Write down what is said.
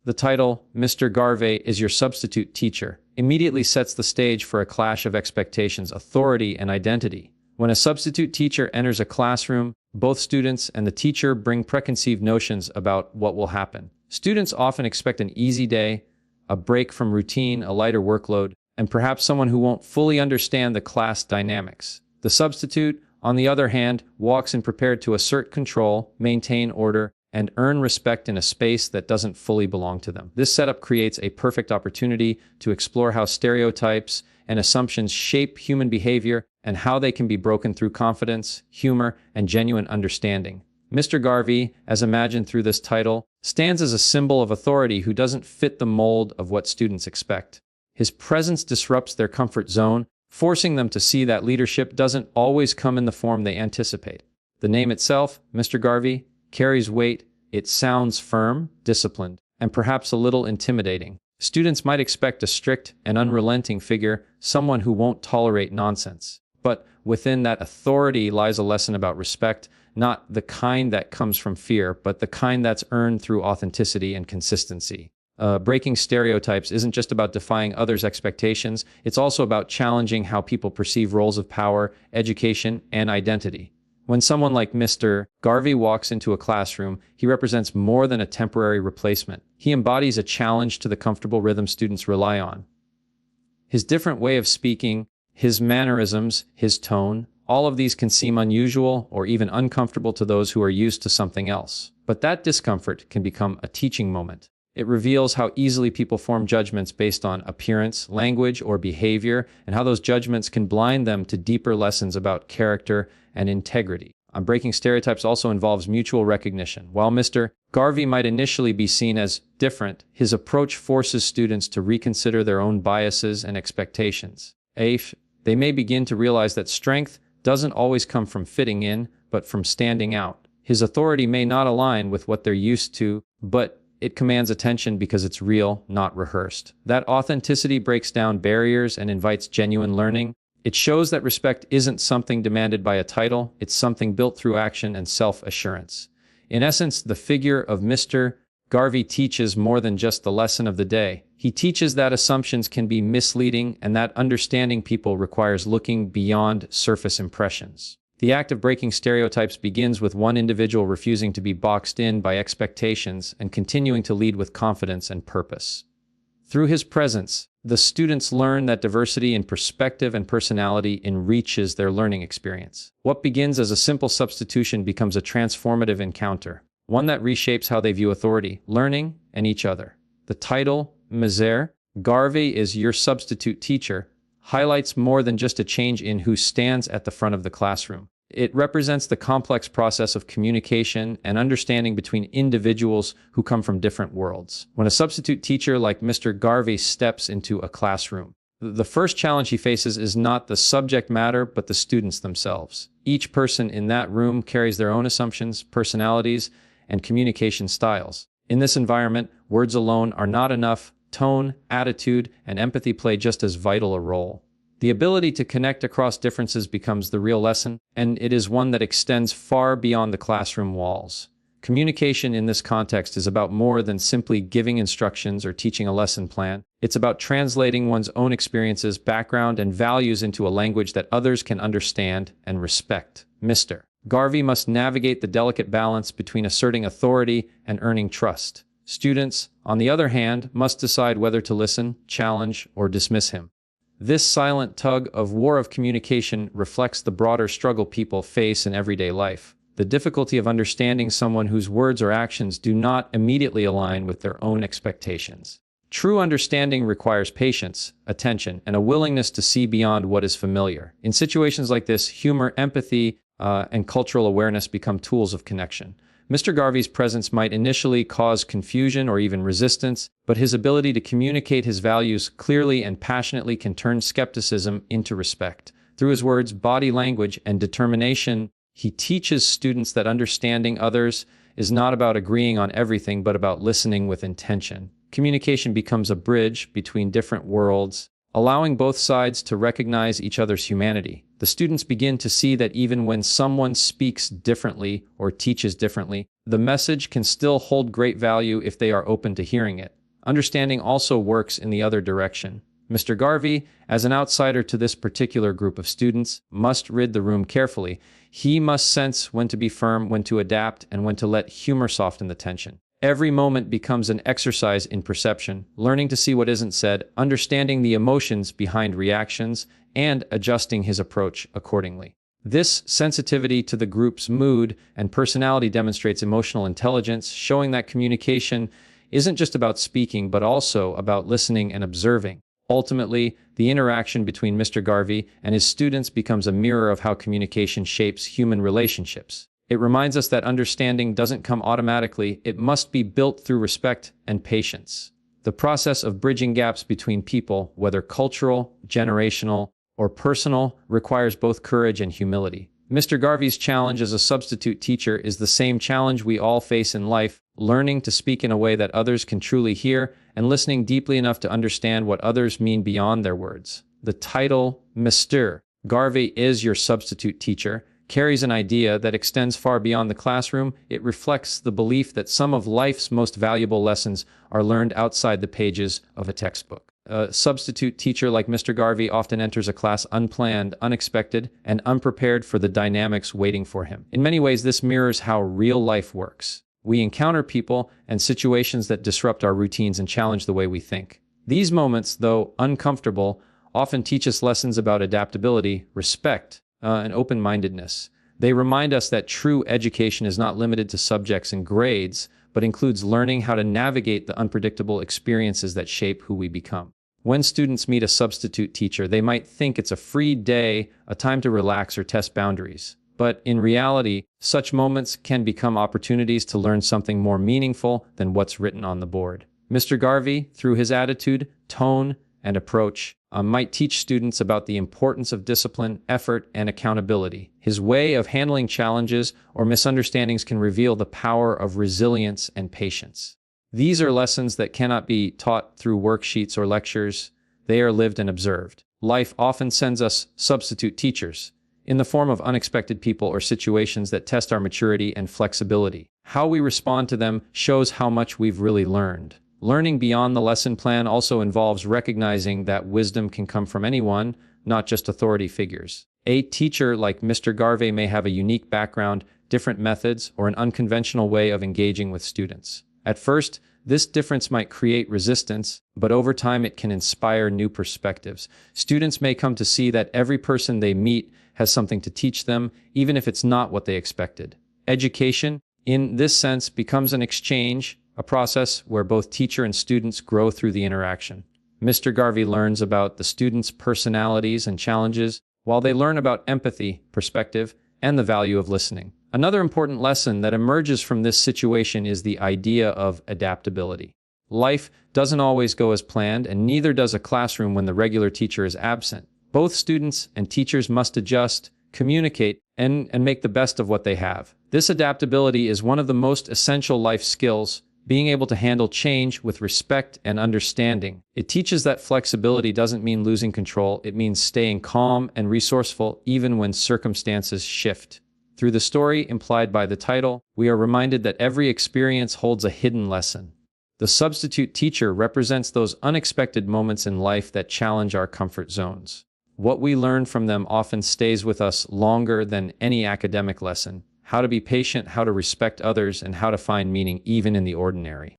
The title, Mr. Garvey is your substitute teacher, immediately sets the stage for a clash of expectations, authority, and identity. When a substitute teacher enters a classroom, both students and the teacher bring preconceived notions about what will happen. Students often expect an easy day, a break from routine, a lighter workload, and perhaps someone who won't fully understand the class dynamics. The substitute, on the other hand, walks in prepared to assert control, maintain order, and earn respect in a space that doesn't fully belong to them. This setup creates a perfect opportunity to explore how stereotypes and assumptions shape human behavior and how they can be broken through confidence, humor, and genuine understanding. Mr. Garvey, as imagined through this title, stands as a symbol of authority who doesn't fit the mold of what students expect. His presence disrupts their comfort zone, forcing them to see that leadership doesn't always come in the form they anticipate. The name itself, Mr. Garvey, carries weight. It sounds firm, disciplined, and perhaps a little intimidating. Students might expect a strict and unrelenting figure, someone who won't tolerate nonsense. But within that authority lies a lesson about respect, not the kind that comes from fear, but the kind that's earned through authenticity and consistency. Breaking stereotypes isn't just about defying others' expectations, it's also about challenging how people perceive roles of power, education, and identity. When someone like Mr. Garvey walks into a classroom, he represents more than a temporary replacement. He embodies a challenge to the comfortable rhythm students rely on. His different way of speaking, his mannerisms, his tone, all of these can seem unusual or even uncomfortable to those who are used to something else. But that discomfort can become a teaching moment. It reveals how easily people form judgments based on appearance, language, or behavior, and how those judgments can blind them to deeper lessons about character and integrity. Breaking stereotypes also involves mutual recognition. While Mr. Garvey might initially be seen as different, his approach forces students to reconsider their own biases and expectations. They may begin to realize that strength doesn't always come from fitting in, but from standing out. His authority may not align with what they're used to, but it commands attention because it's real, not rehearsed. That authenticity breaks down barriers and invites genuine learning. It shows that respect isn't something demanded by a title, it's something built through action and self-assurance. In essence, the figure of Mr. Garvey teaches more than just the lesson of the day. He teaches that assumptions can be misleading and that understanding people requires looking beyond surface impressions. The act of breaking stereotypes begins with one individual refusing to be boxed in by expectations and continuing to lead with confidence and purpose. Through his presence, the students learn that diversity in perspective and personality enriches their learning experience. What begins as a simple substitution becomes a transformative encounter, one that reshapes how they view authority, learning, and each other. The title, Mr. Garvey is your substitute teacher, highlights more than just a change in who stands at the front of the classroom. It represents the complex process of communication and understanding between individuals who come from different worlds. When a substitute teacher like Mr. Garvey steps into a classroom, the first challenge he faces is not the subject matter, but the students themselves. Each person in that room carries their own assumptions, personalities, and communication styles. In this environment, words alone are not enough. Tone, attitude, and empathy play just as vital a role. The ability to connect across differences becomes the real lesson, and it is one that extends far beyond the classroom walls. Communication in this context is about more than simply giving instructions or teaching a lesson plan. It's about translating one's own experiences, background, and values into a language that others can understand and respect. Mr. Garvey must navigate the delicate balance between asserting authority and earning trust. Students, on the other hand, must decide whether to listen, challenge, or dismiss him. This silent tug-of-war of communication reflects the broader struggle people face in everyday life. The difficulty of understanding someone whose words or actions do not immediately align with their own expectations. True understanding requires patience, attention, and a willingness to see beyond what is familiar. In situations like this, humor, empathy, and cultural awareness become tools of connection. Mr. Garvey's presence might initially cause confusion or even resistance, but his ability to communicate his values clearly and passionately can turn skepticism into respect. Through his words, body language, and determination, he teaches students that understanding others is not about agreeing on everything, but about listening with intention. Communication becomes a bridge between different worlds, allowing both sides to recognize each other's humanity. The students begin to see that even when someone speaks differently or teaches differently, the message can still hold great value if they are open to hearing it. Understanding also works in the other direction. Mr. Garvey, as an outsider to this particular group of students, must read the room carefully. He must sense when to be firm, when to adapt, and when to let humor soften the tension. Every moment becomes an exercise in perception, learning to see what isn't said, understanding the emotions behind reactions, and adjusting his approach accordingly. This sensitivity to the group's mood and personality demonstrates emotional intelligence, showing that communication isn't just about speaking, but also about listening and observing. Ultimately, the interaction between Mr. Garvey and his students becomes a mirror of how communication shapes human relationships. It reminds us that understanding doesn't come automatically, it must be built through respect and patience. The process of bridging gaps between people, whether cultural, generational, or personal, requires both courage and humility. Mr. Garvey's challenge as a substitute teacher is the same challenge we all face in life, learning to speak in a way that others can truly hear and listening deeply enough to understand what others mean beyond their words. The title, Mr. Garvey is your substitute teacher, carries an idea that extends far beyond the classroom. It reflects the belief that some of life's most valuable lessons are learned outside the pages of a textbook. A substitute teacher like Mr. Garvey often enters a class unplanned, unexpected, and unprepared for the dynamics waiting for him. In many ways, this mirrors how real life works. We encounter people and situations that disrupt our routines and challenge the way we think. These moments, though uncomfortable, often teach us lessons about adaptability, respect, and open-mindedness. They remind us that true education is not limited to subjects and grades, but includes learning how to navigate the unpredictable experiences that shape who we become. When students meet a substitute teacher, they might think it's a free day, a time to relax or test boundaries. But in reality, such moments can become opportunities to learn something more meaningful than what's written on the board. Mr. Garvey, through his attitude, tone, and approach, might teach students about the importance of discipline, effort, and accountability. His way of handling challenges or misunderstandings can reveal the power of resilience and patience. These are lessons that cannot be taught through worksheets or lectures. They are lived and observed. Life often sends us substitute teachers in the form of unexpected people or situations that test our maturity and flexibility. How we respond to them shows how much we've really learned. Learning beyond the lesson plan also involves recognizing that wisdom can come from anyone, not just authority figures. A teacher like Mr. Garvey may have a unique background, different methods, or an unconventional way of engaging with students. At first, this difference might create resistance, but over time it can inspire new perspectives. Students may come to see that every person they meet has something to teach them, even if it's not what they expected. Education, in this sense, becomes an exchange, a process where both teacher and students grow through the interaction. Mr. Garvey learns about the students' personalities and challenges, while they learn about empathy, perspective, and the value of listening. Another important lesson that emerges from this situation is the idea of adaptability. Life doesn't always go as planned, and neither does a classroom when the regular teacher is absent. Both students and teachers must adjust, communicate, and make the best of what they have. This adaptability is one of the most essential life skills, being able to handle change with respect and understanding. It teaches that flexibility doesn't mean losing control, it means staying calm and resourceful even when circumstances shift. Through the story implied by the title, we are reminded that every experience holds a hidden lesson. The substitute teacher represents those unexpected moments in life that challenge our comfort zones. What we learn from them often stays with us longer than any academic lesson. How to be patient, how to respect others, and how to find meaning even in the ordinary.